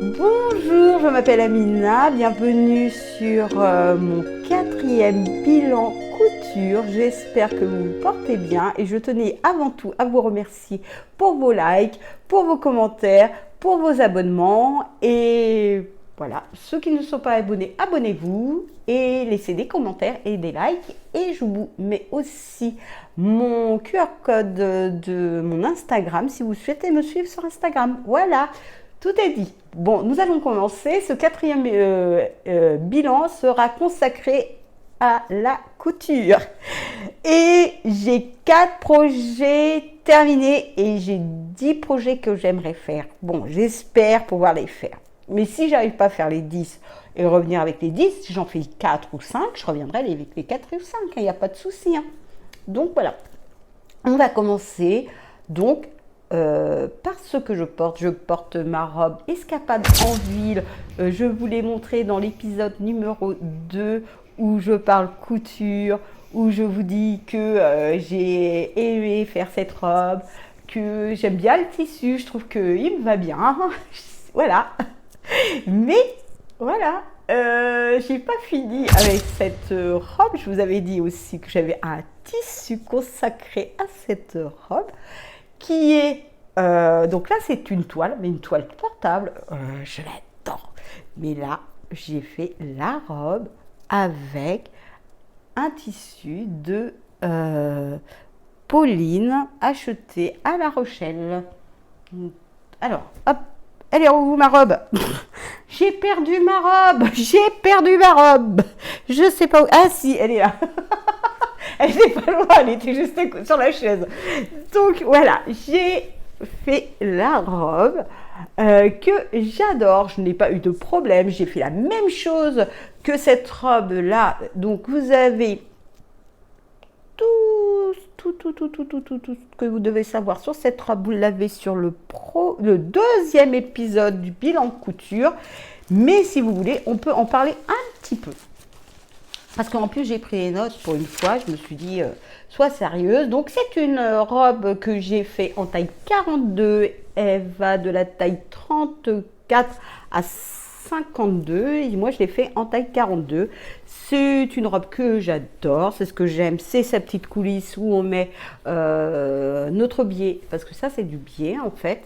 Bonjour, je m'appelle Amina, bienvenue sur mon 4e bilan couture. J'espère que vous vous portez bien et je tenais avant tout à vous remercier pour vos likes, pour vos commentaires, pour vos abonnements et voilà, ceux qui ne sont pas abonnés, abonnez-vous et laissez des commentaires et des likes et je vous mets aussi mon QR code de mon Instagram si vous souhaitez me suivre sur Instagram. Voilà. Tout est dit. Bon, nous allons commencer. Ce 4e bilan sera consacré à la couture. Et j'ai 4 projets terminés et j'ai 10 projets que j'aimerais faire. Bon, j'espère pouvoir les faire. Mais si j'arrive pas à faire les 10 et revenir avec les 10, si j'en fais 4 ou 5, je reviendrai avec les 4 ou 5. Il n'y a pas de souci. Donc voilà. On va commencer. Donc, par ce que je porte ma robe Escapade en ville. Je vous l'ai montré dans l'épisode numéro 2 où je parle couture, où je vous dis que j'ai aimé faire cette robe, que j'aime bien le tissu, je trouve qu'il me va bien. Voilà. Mais voilà, j'ai pas fini avec cette robe. Je vous avais dit aussi que j'avais un tissu consacré à cette robe qui est donc là c'est une toile, mais une toile portable, je l'adore. Mais là j'ai fait la robe avec un tissu de Pauline acheté à La Rochelle. Alors hop, elle est où ma robe? J'ai perdu ma robe, je sais pas où. Ah si, elle est là. Elle était pas loin, elle était juste sur la chaise. Donc voilà, j'ai fait la robe que j'adore. Je n'ai pas eu de problème. J'ai fait la même chose que cette robe-là. Donc vous avez tout ce que vous devez savoir sur cette robe. Vous l'avez sur le 2e épisode du bilan couture. Mais si vous voulez, on peut en parler un petit peu. Parce qu'en plus, j'ai pris les notes pour une fois. Je me suis dit, sois sérieuse. Donc, c'est une robe que j'ai fait en taille 42. Elle va de la taille 34 à 52. Et moi, je l'ai fait en taille 42. C'est une robe que j'adore. C'est ce que j'aime. C'est sa petite coulisse où on met notre biais. Parce que ça, c'est du biais, en fait.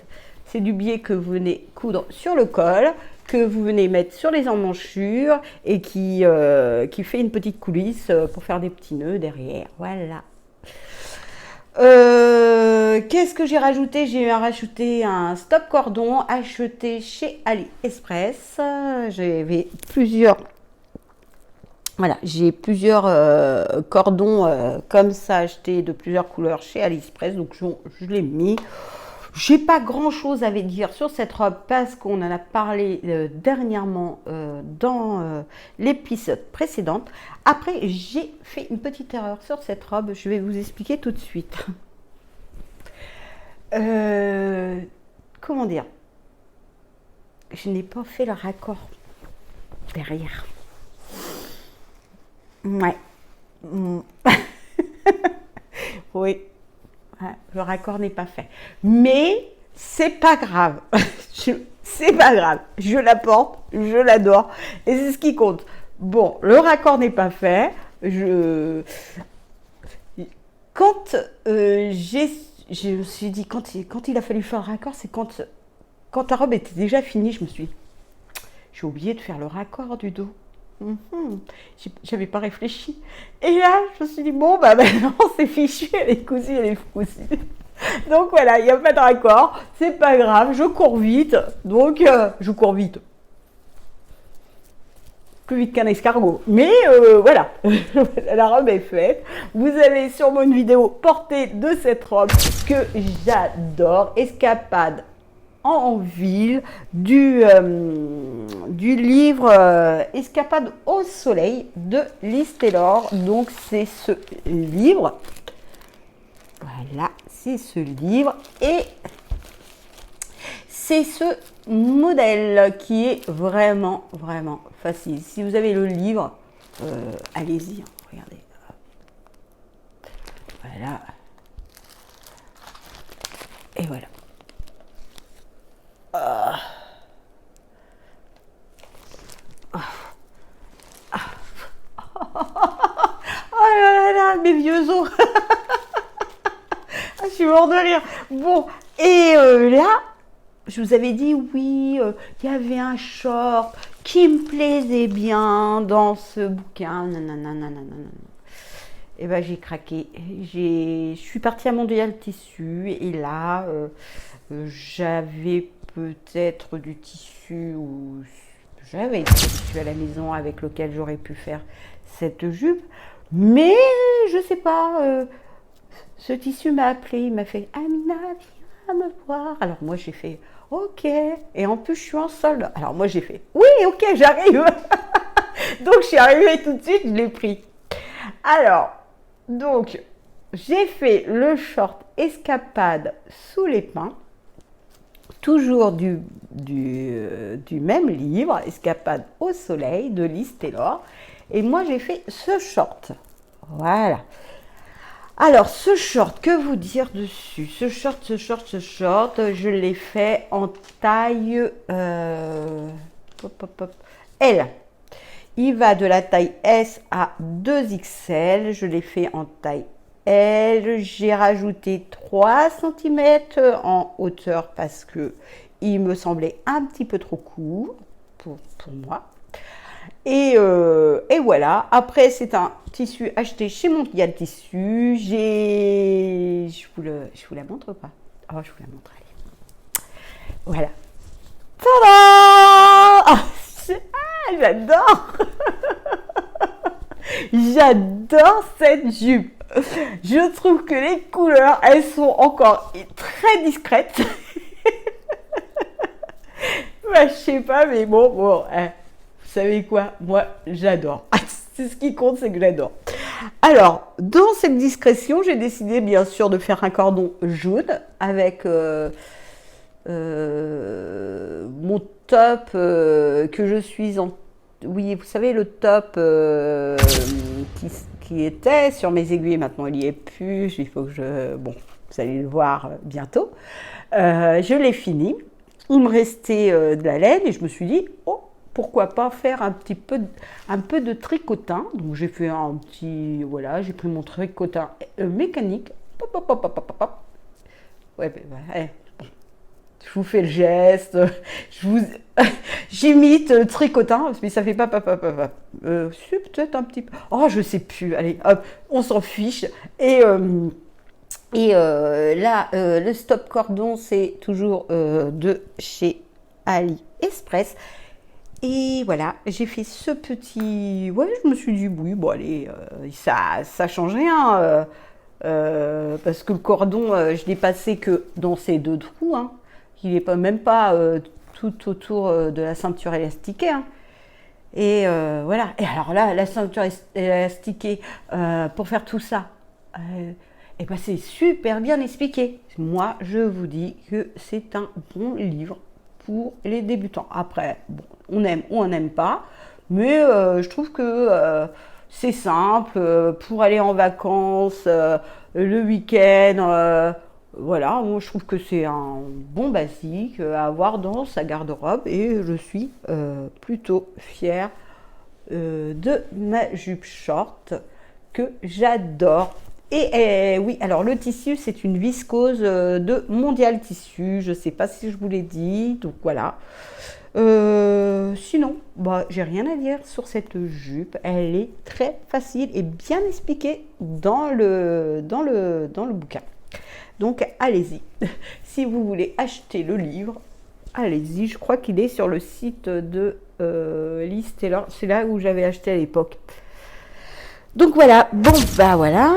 C'est du biais que vous venez coudre sur le col, que vous venez mettre sur les emmanchures et qui fait une petite coulisse pour faire des petits nœuds derrière. Voilà. Qu'est-ce que j'ai rajouté? J'ai rajouté un stop cordon acheté chez AliExpress. J'avais plusieurs. Voilà, j'ai plusieurs cordons comme ça achetés de plusieurs couleurs chez AliExpress. Donc je l'ai mis. J'ai pas grand chose à dire sur cette robe parce qu'on en a parlé dernièrement dans l'épisode précédent. Après, j'ai fait une petite erreur sur cette robe. Je vais vous expliquer tout de suite. Comment dire? Je n'ai pas fait le raccord derrière. Ouais. Oui. Le raccord n'est pas fait. Mais c'est pas grave. C'est pas grave. Je la porte, je l'adore. Et c'est ce qui compte. Bon, le raccord n'est pas fait. Quand je me suis dit, quand il a fallu faire le raccord, c'est quand la robe était déjà finie, je me suis dit, j'ai oublié de faire le raccord du dos. J'avais pas réfléchi. Et là, je me suis dit, bon, bah maintenant, c'est fichu, elle est cousue. Donc voilà, il n'y a pas de raccord, c'est pas grave, je cours vite. Donc, je cours vite. Plus vite qu'un escargot. Mais voilà, la robe est faite. Vous avez sûrement une vidéo portée de cette robe que j'adore. Escapade en ville du livre Escapade au soleil de Liz Taylor. Donc c'est ce livre. Voilà, c'est ce livre. Et c'est ce modèle qui est vraiment, vraiment facile. Si vous avez le livre, allez-y, regardez. Voilà. Et voilà. mes vieux os. Je suis mort de rire. Bon, et là, je vous avais dit, oui, il y avait un short qui me plaisait bien dans ce bouquin. Nanana. Et ben j'ai craqué. Je suis partie à Mondial Tissu et là, j'avais peut-être du tissu ou j'avais du tissu à la maison avec lequel j'aurais pu faire cette jupe. Mais je sais pas, ce tissu m'a appelé, il m'a fait Amina, viens me voir. Alors moi j'ai fait ok. Et en plus je suis en solde. Alors moi j'ai fait oui, ok, j'arrive. Donc je suis arrivée tout de suite, je l'ai pris. Alors, donc j'ai fait le short escapade sous les pins. Toujours du même livre, Escapade au soleil de Liz Taylor. Et moi j'ai fait ce short. Voilà. Alors, ce short, que vous dire dessus? Ce short, je l'ai fait en taille L. Il va de la taille S à 2XL. Je l'ai fait en taille L. J'ai rajouté 3 cm en hauteur parce que il me semblait un petit peu trop court pour moi. Et voilà, après c'est un tissu acheté chez Mondial Tissu, je vous la montre ou pas? Oh, je vous la montre, allez. Voilà. Tada! J'adore. J'adore cette jupe. Je trouve que les couleurs, elles sont encore très discrètes. Bah, je sais pas, mais bon, vous savez quoi? Moi, j'adore. C'est ce qui compte, c'est que j'adore. Alors, dans cette discrétion, j'ai décidé bien sûr de faire un cordon jaune avec mon top que je suis en... Oui, vous savez, le top qui était sur mes aiguilles, maintenant il n'y est plus. Il faut que je... Bon, vous allez le voir bientôt. Je l'ai fini. Il me restait de la laine et je me suis dit, oh, pourquoi pas faire un peu de tricotin. Donc j'ai fait un petit, voilà, j'ai pris mon tricotin mécanique. Ouais, bon. Je vous fais le geste, j'imite le tricotin, mais ça fait pas. C'est peut-être un petit peu. Oh, je sais plus. Allez, hop, on s'en fiche. Et là, le stop cordon, c'est toujours de chez AliExpress. Et voilà, j'ai fait ce petit... Ouais, je me suis dit, oui, bon, allez, ça change rien. Parce que le cordon, je l'ai passé que dans ces 2 trous. Hein. Il n'est même pas tout autour de la ceinture élastiquée. Hein. Et voilà. Et alors là, la ceinture élastiquée, pour faire tout ça, et ben c'est super bien expliqué. Moi, je vous dis que c'est un bon livre pour les débutants. Après, bon, on aime ou on n'aime pas, mais je trouve que c'est simple pour aller en vacances le week-end. Voilà, moi je trouve que c'est un bon basique à avoir dans sa garde-robe et je suis plutôt fière de ma jupe short que j'adore. Et oui, alors le tissu, c'est une viscose de Mondial Tissu. Je ne sais pas si je vous l'ai dit, donc voilà. Sinon, bah, j'ai rien à dire sur cette jupe. Elle est très facile et bien expliquée dans le bouquin. Donc allez-y. Si vous voulez acheter le livre, allez-y. Je crois qu'il est sur le site de Liz Taylor. C'est là où j'avais acheté à l'époque. Donc voilà. Bon, bah voilà.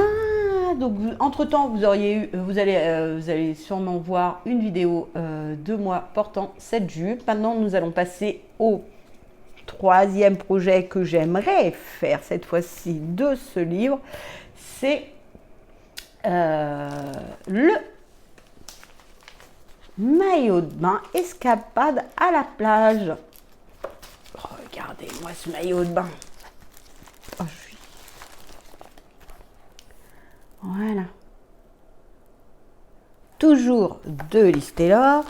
Donc entre-temps, vous allez sûrement voir une vidéo de moi portant cette jupe. Maintenant, nous allons passer au 3e projet que j'aimerais faire cette fois-ci de ce livre. C'est le maillot de bain escapade à la plage. Regardez-moi ce maillot de bain. Oh, voilà. toujours de Listelor.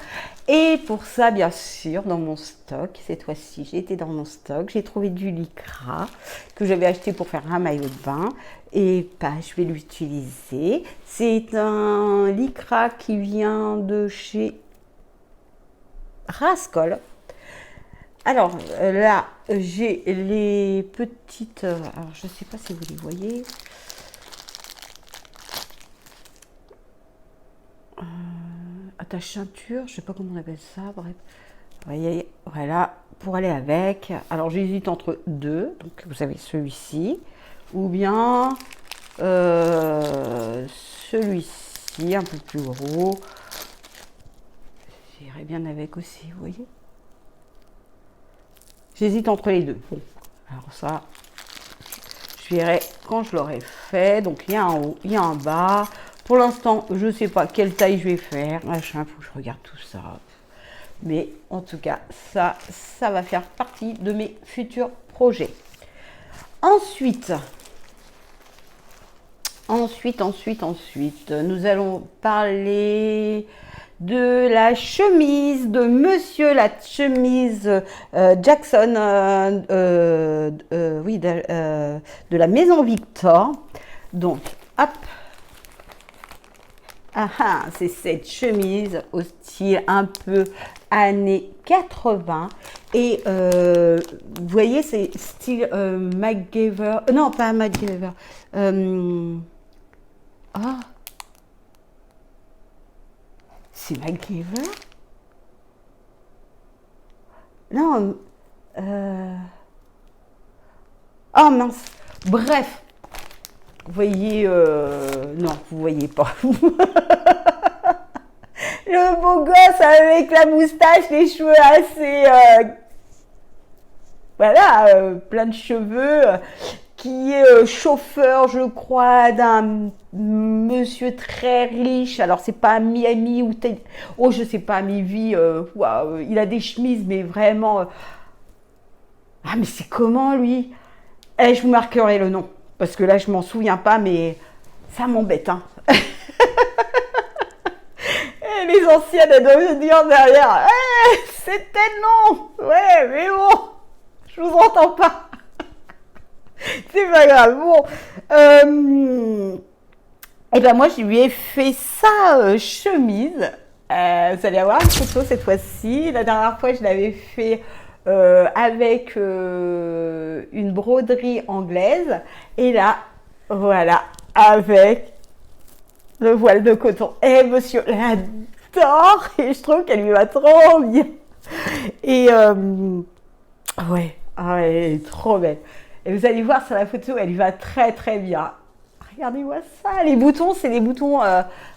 Et pour ça, bien sûr, dans mon stock, cette fois-ci, j'ai été dans mon stock, j'ai trouvé du lycra que j'avais acheté pour faire un maillot de bain. Et bah, je vais l'utiliser. C'est un lycra qui vient de chez Rascol. Alors là, j'ai les petites... alors, je ne sais pas si vous les voyez. Attache ceinture, je sais pas comment on appelle ça, bref. Vous voyez, voilà, pour aller avec. Alors j'hésite entre deux, donc vous avez celui-ci, ou bien celui-ci, un peu plus gros. J'irai bien avec aussi, vous voyez. J'hésite entre les deux. Bon, alors ça, je verrai quand je l'aurai fait. Donc il y a un haut, il y a un bas. Pour l'instant, je ne sais pas quelle taille je vais faire. Machin, faut que je regarde tout ça. Mais en tout cas, ça va faire partie de mes futurs projets. Ensuite, nous allons parler de la chemise de Monsieur, la chemise Jackson, oui, de la Maison Victor. Donc, hop. Ah ah, c'est cette chemise au style un peu années 80 et vous voyez c'est style MacGyver, non pas MacGyver, ah c'est MacGyver, non, oh mince, bref, vous voyez, non vous voyez pas. Le beau gosse avec la moustache, les cheveux assez... voilà, plein de cheveux, qui est chauffeur, je crois, d'un monsieur très riche. Alors, c'est pas Miami ou... Oh, je sais pas, Mivi, wow, il a des chemises, mais vraiment... Ah, mais c'est comment, lui? Eh, je vous marquerai le nom, parce que là, je m'en souviens pas, mais ça m'embête, hein. Les anciennes, elles doivent dire derrière, hey, c'était non. Ouais, mais bon, je vous entends pas. C'est pas grave. Bon, et ben moi, je lui ai fait sa chemise. Vous allez avoir une photo cette fois-ci. La dernière fois, je l'avais fait avec une broderie anglaise. Et là, voilà, avec le voile de coton. Et monsieur l'adore et je trouve qu'elle lui va trop bien. Et ouais, ah, elle est trop belle. Et vous allez voir sur la photo, elle lui va très très bien. Regardez-moi ça. Les boutons, c'est des boutons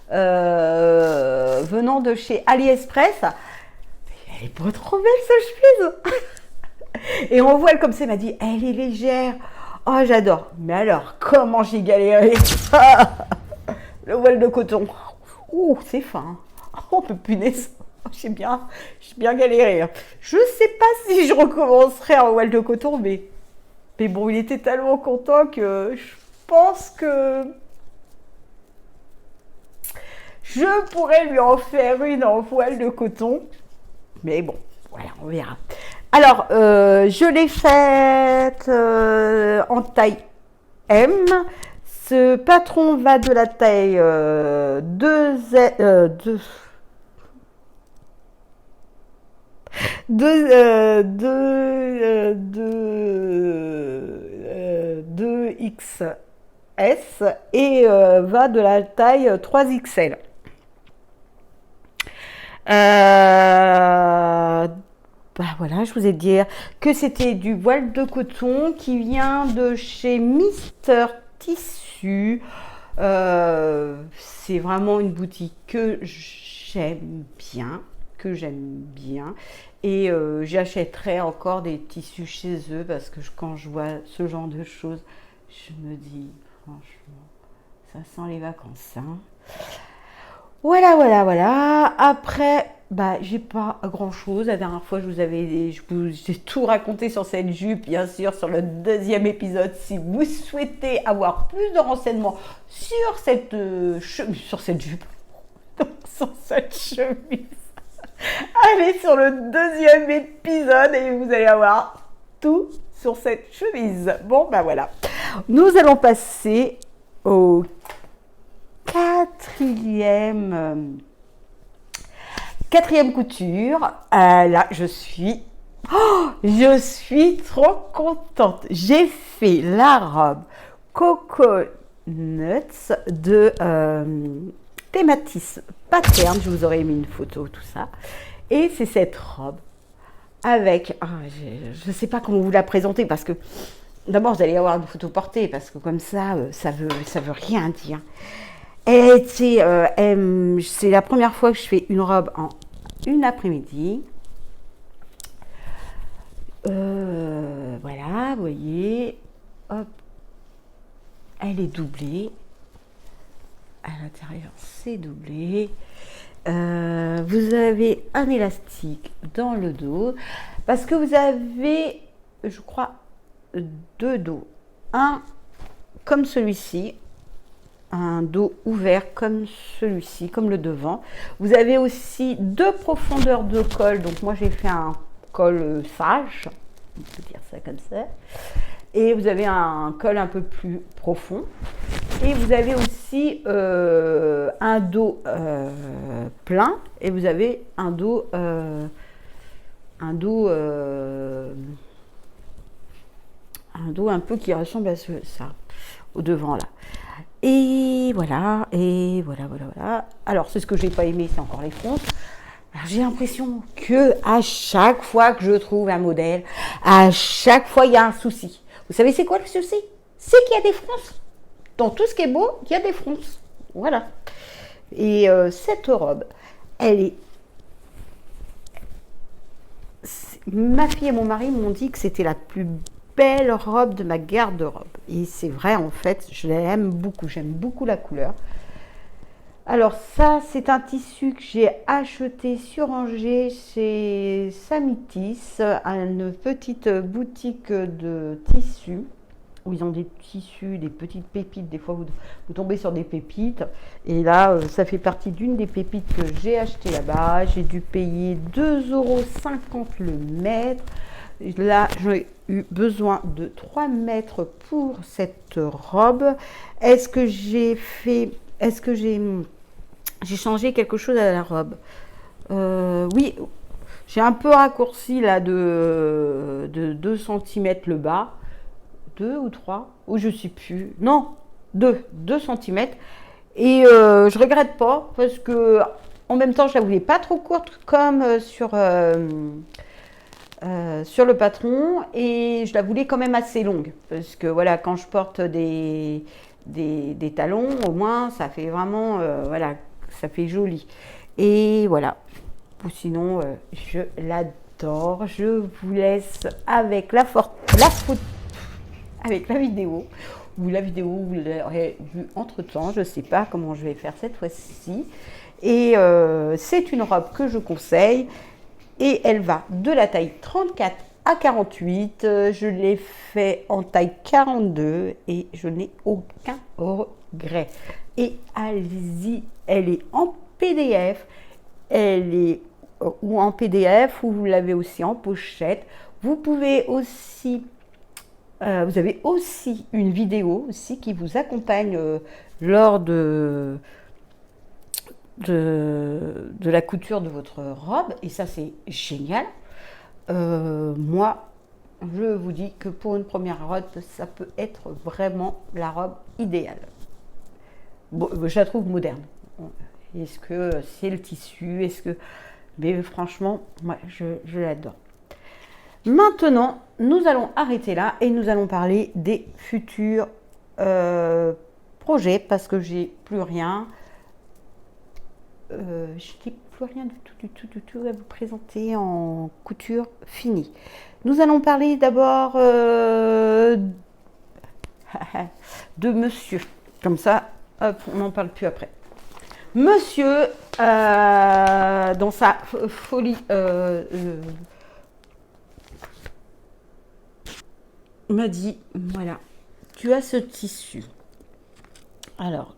venant de chez AliExpress. Elle est pas trop belle cette chemise. Et on voit comme ça, elle m'a dit, elle est légère. Oh, j'adore. Mais alors, comment j'ai galéré. Le voile de coton. Ouh, c'est fin. Oh, punaise. J'ai bien galéré. Je sais pas si je recommencerai en voile de coton, mais bon, il était tellement content que je pense que je pourrais lui en faire une en voile de coton. Mais bon, voilà, on verra. Alors, je l'ai faite en taille M. Ce patron va de la taille 2XS et va de la taille 3XL. Bah voilà, je vous ai dit que c'était du voile de coton qui vient de chez Mister Tissu. C'est vraiment une boutique que j'aime bien, et j'achèterai encore des tissus chez eux parce que quand je vois ce genre de choses, je me dis franchement, ça sent les vacances, hein. Voilà. Après, bah, j'ai pas grand chose. La dernière fois, j'ai tout raconté sur cette jupe, bien sûr, sur le deuxième épisode. Si vous souhaitez avoir plus de renseignements sur cette jupe, sur cette chemise. Allez sur le deuxième épisode et vous allez avoir tout sur cette chemise. Bon, ben voilà. Nous allons passer au quatrième couture. Là, je suis trop contente. J'ai fait la robe Coco Nuts de Thématis Pattern. Je vous aurais mis une photo, tout ça. Et c'est cette robe avec, je ne sais pas comment vous la présenter parce que d'abord vous allez avoir une photo portée parce que comme ça, ça veut rien dire. Et c'est la première fois que je fais une robe en une après-midi. Voilà, vous voyez, hop, elle est doublée. À l'intérieur, c'est doublé. Vous avez un élastique dans le dos parce que vous avez, je crois, deux dos. Un comme celui-ci, un dos ouvert comme celui-ci, comme le devant. Vous avez aussi deux profondeurs de col. Donc moi, j'ai fait un col sage, on peut dire ça comme ça. Et vous avez un col un peu plus profond. Et vous avez aussi un dos plein et vous avez un dos un dos un peu qui ressemble à ça au devant là. Et voilà, voilà. Alors c'est ce que j'ai pas aimé, c'est encore les fronces. Alors, j'ai l'impression que à chaque fois que je trouve un modèle, à chaque fois il y a un souci. Vous savez c'est quoi le souci? C'est qu'il y a des fronces. Dans tout ce qui est beau, il y a des fronces. Voilà. Et cette robe, ma fille et mon mari m'ont dit que c'était la plus belle robe de ma garde-robe. Et c'est vrai, en fait, je l'aime beaucoup. J'aime beaucoup la couleur. Alors ça, c'est un tissu que j'ai acheté sur Angers chez Samitis, une petite boutique de tissus. Où ils ont des tissus, des petites pépites. Des fois, vous tombez sur des pépites. Et là, ça fait partie d'une des pépites que j'ai achetées là-bas. J'ai dû payer 2,50 € le mètre. Là, j'ai eu besoin de 3 mètres pour cette robe. Est-ce que j'ai changé quelque chose à la robe? Oui, j'ai un peu raccourci là de 2 cm le bas. 2 ou 3, ou je ne sais plus, non, 2 cm. Et je regrette pas parce que en même temps je la voulais pas trop courte comme sur le patron et je la voulais quand même assez longue parce que voilà, quand je porte des talons, au moins ça fait vraiment voilà, ça fait joli. Et voilà, ou sinon je l'adore. Je vous laisse avec la photo, avec la vidéo, ou la vidéo vous l'aurez vue entre temps, je ne sais pas comment je vais faire cette fois-ci. Et c'est une robe que je conseille et elle va de la taille 34 à 48. Je l'ai fait en taille 42 et je n'ai aucun regret. Et allez-y, elle est en PDF, ou en PDF, ou vous l'avez aussi en pochette. Vous pouvez aussi vous avez aussi une vidéo aussi qui vous accompagne lors de la couture de votre robe et ça c'est génial. Moi, je vous dis que pour une première robe, ça peut être vraiment la robe idéale. Bon, je la trouve moderne. Est-ce que c'est le tissu? Mais franchement, moi, je l'adore. Maintenant, nous allons arrêter là et nous allons parler des futurs projets parce que j'ai plus rien. Je n'ai plus rien du tout à vous présenter en couture finie. Nous allons parler d'abord de monsieur. Comme ça, hop, on n'en parle plus après. Monsieur, dans sa folie m'a dit, voilà, tu as ce tissu. Alors,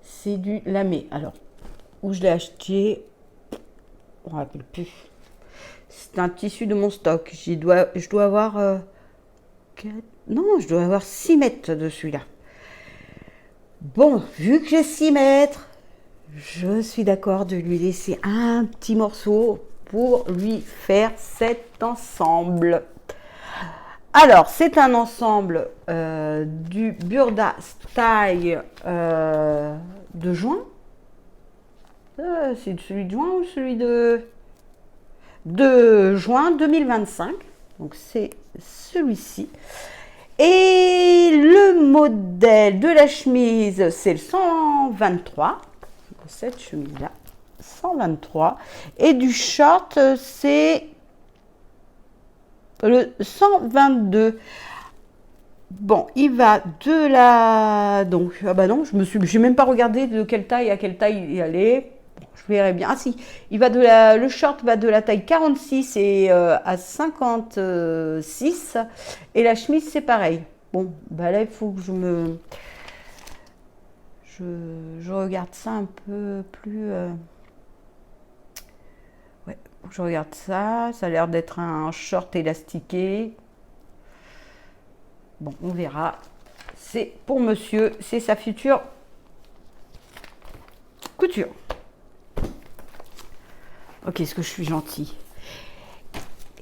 c'est du lamé. Alors, où je l'ai acheté. On ne rappelle plus. C'est un tissu de mon stock. Je dois avoir... non, je dois avoir 6 mètres de celui-là. Bon, vu que j'ai 6 mètres, je suis d'accord de lui laisser un petit morceau pour lui faire cet ensemble. Alors, c'est un ensemble du Burda Style de juin. C'est celui de juin ou celui de juin 2025. Donc, c'est celui-ci. Et le modèle de la chemise, c'est le 123. Cette chemise-là, 123. Et du short, c'est le 122. Bon, il va de la... Donc, ah bah non, j'ai même pas regardé de quelle taille à quelle taille il allait. Bon, je verrai bien. Ah si, le short va de la taille 46 et à 56. Et la chemise, c'est pareil. Bon, bah là, il faut que je regarde ça un peu plus... Ouais, faut que je regarde ça. Ça a l'air d'être un short élastiqué. Bon, on verra. C'est pour monsieur, c'est sa future couture. Ok, est-ce que je suis gentille?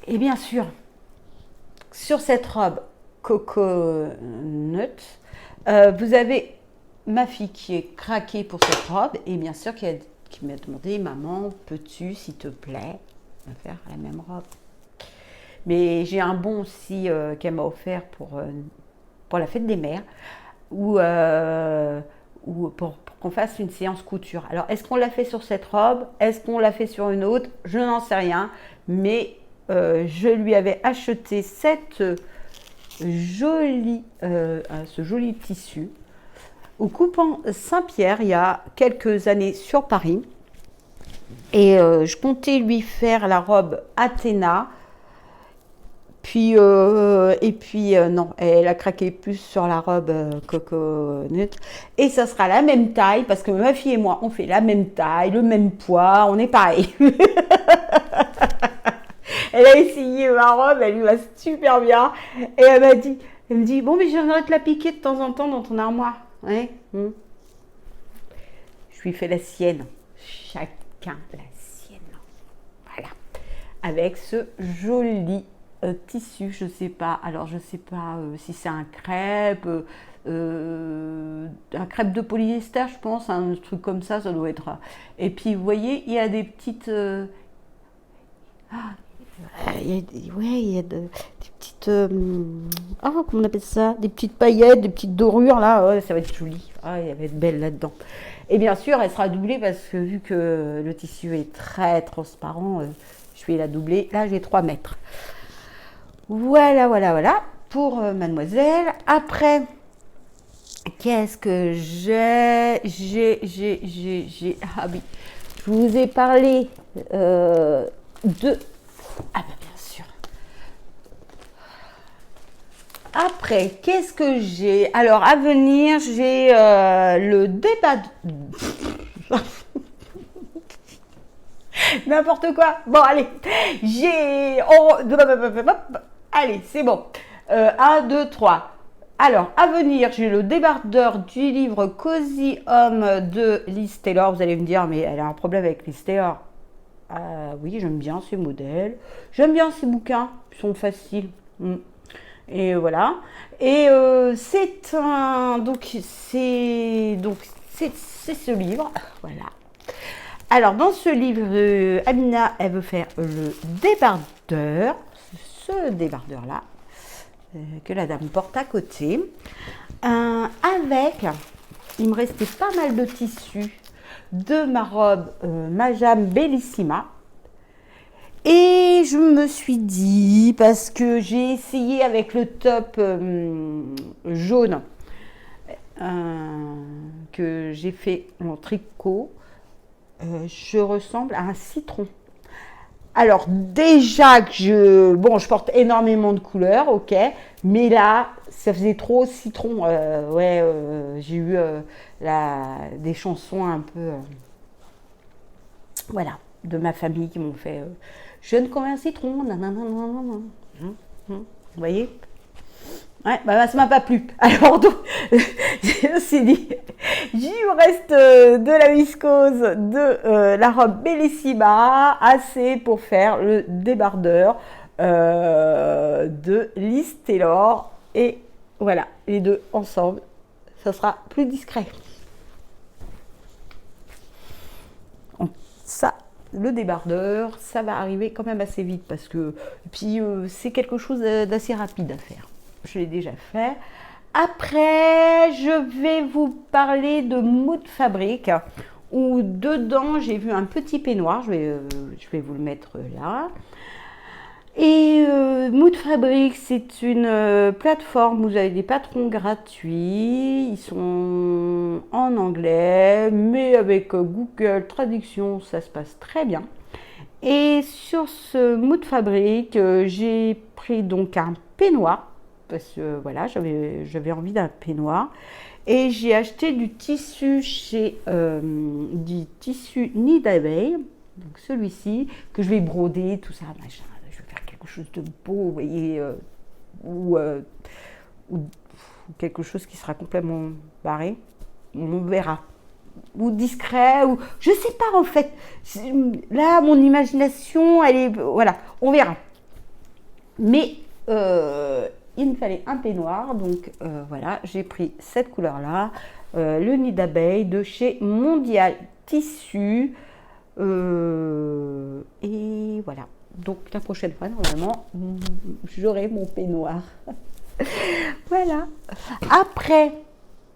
Et bien sûr, sur cette robe Coconut, vous avez ma fille qui est craquée pour cette robe et bien sûr qui m'a demandé, maman, peux-tu, s'il te plaît, me faire la même robe? Mais j'ai un bon aussi qu'elle m'a offert pour la fête des mères ou pour qu'on fasse une séance couture. Alors, est-ce qu'on l'a fait sur cette robe? Est-ce qu'on l'a fait sur une autre? Je n'en sais rien. Mais je lui avais acheté ce joli tissu au coupant Saint-Pierre il y a quelques années sur Paris. Et je comptais lui faire la robe Athéna. Puis, non, elle a craqué plus sur la robe Coconut. Et ça sera la même taille, parce que ma fille et moi, on fait la même taille, le même poids, on est pareil. Elle a essayé ma robe, elle lui va super bien. Et elle me dit, bon, mais j'aimerais te la piquer de temps en temps dans ton armoire. Ouais. Je lui fais la sienne. Chacun la sienne. Voilà. Avec ce joli tissu, je sais pas. Alors, je sais pas si c'est un crêpe de polyester, je pense, un truc comme ça doit être. Et puis, vous voyez, il y a des petites... il y a des petites... comment on appelle ça? Des petites paillettes, des petites dorures, là. Ouais, ça va être joli. Ah, elle va être belle là-dedans. Et bien sûr, elle sera doublée parce que vu que le tissu est très transparent, je vais la doubler. Là, j'ai 3 mètres. Voilà pour mademoiselle. Après, qu'est-ce que j'ai? Ah oui, je vous ai parlé de... Ah ben bien sûr. Après, qu'est-ce que j'ai? Alors, à venir, j'ai le débat... N'importe quoi. Bon, allez. Allez, c'est bon. 1, 2, 3. Alors, à venir, j'ai le débardeur du livre Cozy Home de Liz Taylor. Vous allez me dire, mais elle a un problème avec Liz Taylor. Oui, j'aime bien ces modèles. J'aime bien ces bouquins. Ils sont faciles. Et voilà. Et c'est ce livre. Voilà. Alors, dans ce livre, Amina, elle veut faire le débardeur. Ce débardeur-là, que la dame porte à côté. Il me restait pas mal de tissu de ma robe Majam Bellissima. Et je me suis dit, parce que j'ai essayé avec le top jaune que j'ai fait en tricot, je ressemble à un citron. Alors déjà que je porte énormément de couleurs, ok, mais là, ça faisait trop citron. J'ai eu des chansons un peu voilà, de ma famille qui m'ont fait jeune comme un citron, nanana, nanana. Vous voyez? Ouais, bah, ça m'a pas plu. Alors donc, je me suis dit, il me reste de la viscose, de la robe Bellissima, assez pour faire le débardeur de Liz Taylor. Et voilà, les deux ensemble, ça sera plus discret. Donc, ça, le débardeur, ça va arriver quand même assez vite parce que, puis c'est quelque chose d'assez rapide à faire. Je l'ai déjà fait. Après, je vais vous parler de Mood Fabric où dedans j'ai vu un petit peignoir. Je vais vous le mettre là. Et Mood Fabric, c'est une plateforme où vous avez des patrons gratuits. Ils sont en anglais, mais avec Google Traduction, ça se passe très bien. Et sur ce Mood Fabric, j'ai pris donc un peignoir parce que voilà, j'avais envie d'un peignoir. Et j'ai acheté du tissu chez du tissu Nid d'abeille, donc celui-ci que je vais broder, tout ça, machin. Je vais faire quelque chose de beau, vous voyez, ou quelque chose qui sera complètement barré. On verra. Ou discret, ou je sais pas en fait. Là, mon imagination, elle est, voilà, on verra. Mais il me fallait un peignoir, donc voilà, j'ai pris cette couleur-là, le Nid d'abeille de chez Mondial Tissu, et voilà. Donc la prochaine fois, normalement, j'aurai mon peignoir. Voilà. Après,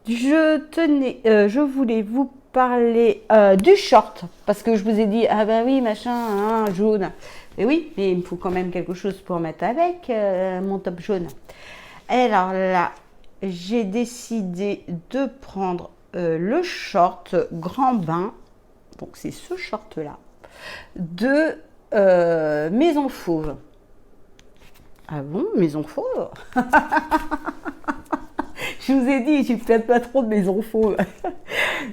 je voulais vous parler du short, parce que je vous ai dit, ah bah oui, machin, hein, jaune. Et oui, mais il me faut quand même quelque chose pour mettre avec mon top jaune. Alors là, j'ai décidé de prendre le short grand bain, donc c'est ce short-là, de Maison Fauve. Ah bon, Maison Fauve? Je vous ai dit, je ne peut-être pas trop de Maison Fauve.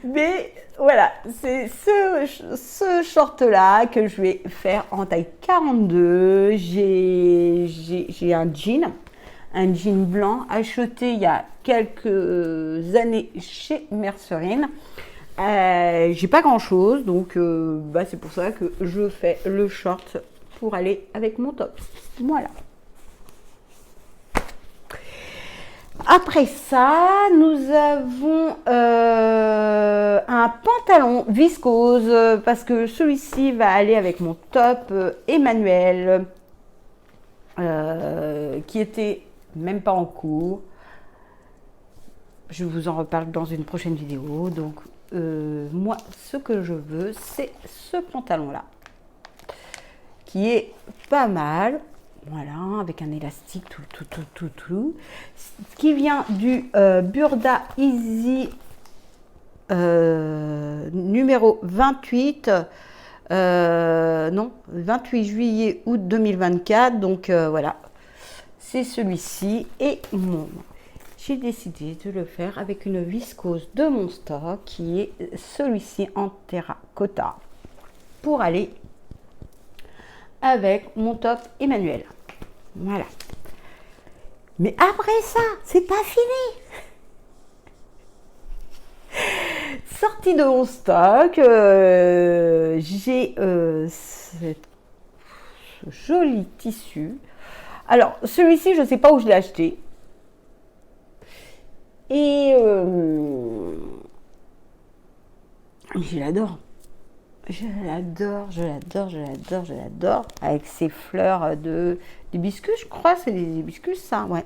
Mais voilà, c'est ce short-là que je vais faire en taille 42. J'ai un jean blanc acheté il y a quelques années chez Mercerine. J'ai pas grand-chose, donc c'est pour ça que je fais le short pour aller avec mon top. Voilà. Après ça, nous avons un pantalon viscose parce que celui-ci va aller avec mon top Emmanuel qui était même pas en cours. Je vous en reparle dans une prochaine vidéo. Donc moi, ce que je veux, c'est ce pantalon-là qui est pas mal. Voilà, avec un élastique, tout. Qui vient du Burda Easy numéro 28, 28 juillet, août 2024. Donc voilà, c'est celui-ci. Et j'ai décidé de le faire avec une viscose de mon stock, qui est celui-ci en terracotta, pour aller avec mon top Emmanuel. Voilà. Mais après ça, c'est pas fini. Sortie de mon stock, j'ai ce joli tissu. Alors, celui-ci, je ne sais pas où je l'ai acheté. Et je l'adore. Je l'adore. Avec ces fleurs d'hibiscus, je crois, c'est des hibiscus, ça, ouais.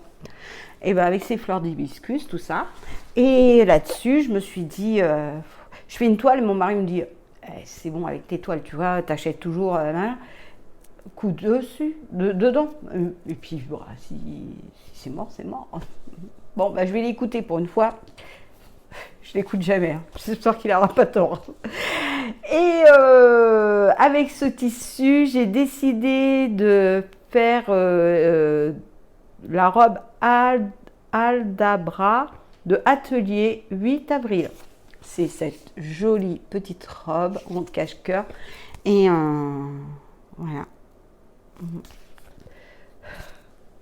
Et bien, avec ces fleurs d'hibiscus, tout ça. Et là-dessus, je me suis dit, je fais une toile, et mon mari me dit, c'est bon, avec tes toiles, tu vois, t'achètes toujours, coup dessus, dedans. Et puis, si c'est mort, c'est mort. Bon, je vais l'écouter pour une fois. Je l'écoute jamais, hein. J'espère qu'il n'aura pas tort. Et avec ce tissu, j'ai décidé de faire la robe Aldabra de Atelier 8 avril. C'est cette jolie petite robe en cache-cœur. Et voilà.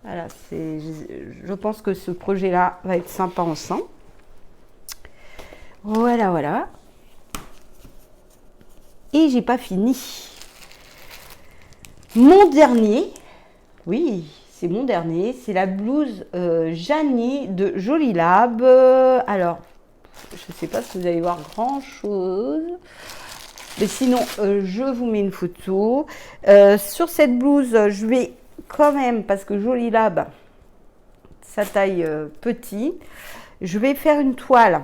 Voilà, je pense que ce projet-là va être sympa ensemble. Voilà, voilà. Et j'ai pas fini. Mon dernier, oui, c'est mon dernier, c'est la blouse Janie de Jolie Lab. Alors, je ne sais pas si vous allez voir grand chose, mais sinon, je vous mets une photo. Sur cette blouse, je vais quand même, parce que Jolie Lab, sa taille petit, je vais faire une toile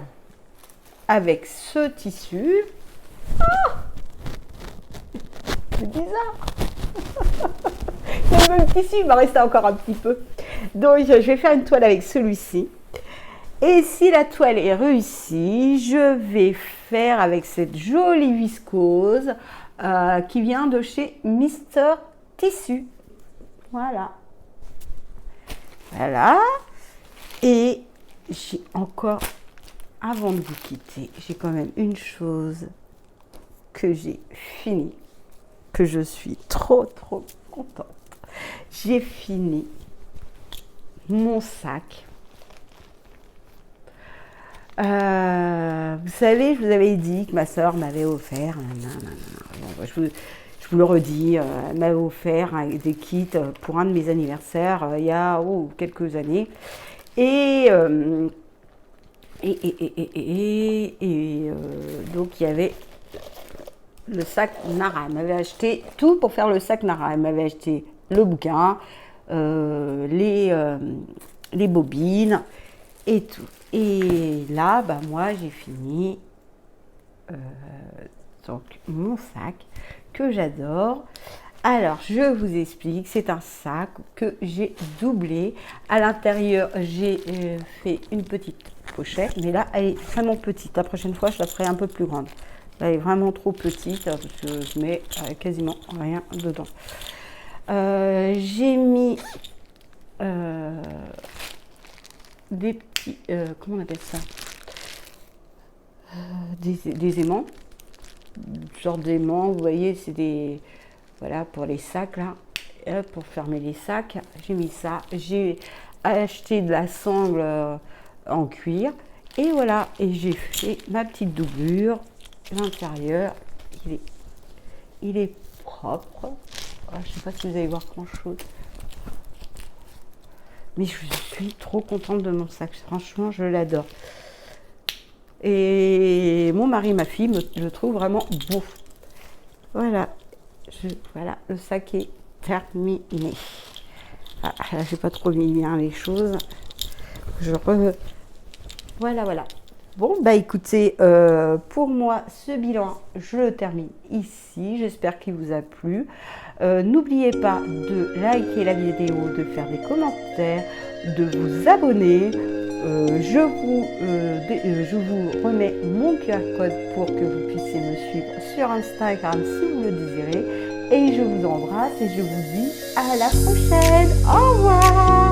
avec ce tissu. Oh, c'est bizarre. Le tissu, il m'a resté encore un petit peu. Donc, je vais faire une toile avec celui-ci. Et si la toile est réussie, je vais faire avec cette jolie viscose qui vient de chez Mister Tissu. Voilà. Voilà. Et j'ai encore, avant de vous quitter, j'ai quand même une chose que j'ai fini, que je suis trop contente. J'ai fini mon sac. Vous savez, je vous avais dit que ma soeur m'avait offert, je vous le redis, elle m'avait offert des kits pour un de mes anniversaires il y a quelques années. Donc il y avait le sac Nara. Elle m'avait acheté tout pour faire le sac Nara. Elle m'avait acheté le bouquin, les bobines et tout. Et là, bah, moi, j'ai fini donc mon sac que j'adore. Alors, je vous explique, c'est un sac que j'ai doublé. À l'intérieur, j'ai fait une petite pochette, mais là, elle est vraiment petite. La prochaine fois, je la ferai un peu plus grande. Là, elle est vraiment trop petite, parce que je mets quasiment rien dedans. J'ai mis des petits, comment on appelle ça, des aimants, genre d'aimants, vous voyez, c'est des, voilà, pour les sacs là, pour fermer les sacs, j'ai mis ça, j'ai acheté de la sangle en cuir, et voilà, et j'ai fait ma petite doublure. L'intérieur, il est propre. Oh, je ne sais pas si vous allez voir grand chose. Mais je suis trop contente de mon sac. Franchement, je l'adore. Et mon mari et ma fille je le trouve vraiment beau. Voilà. Voilà, le sac est terminé. Ah, là, j'ai pas trop mis bien les choses. Voilà, voilà. Bon, bah écoutez, pour moi, ce bilan, je le termine ici. J'espère qu'il vous a plu. N'oubliez pas de liker la vidéo, de faire des commentaires, de vous abonner. Je vous remets mon QR code pour que vous puissiez me suivre sur Instagram si vous le désirez. Et je vous embrasse et je vous dis à la prochaine. Au revoir!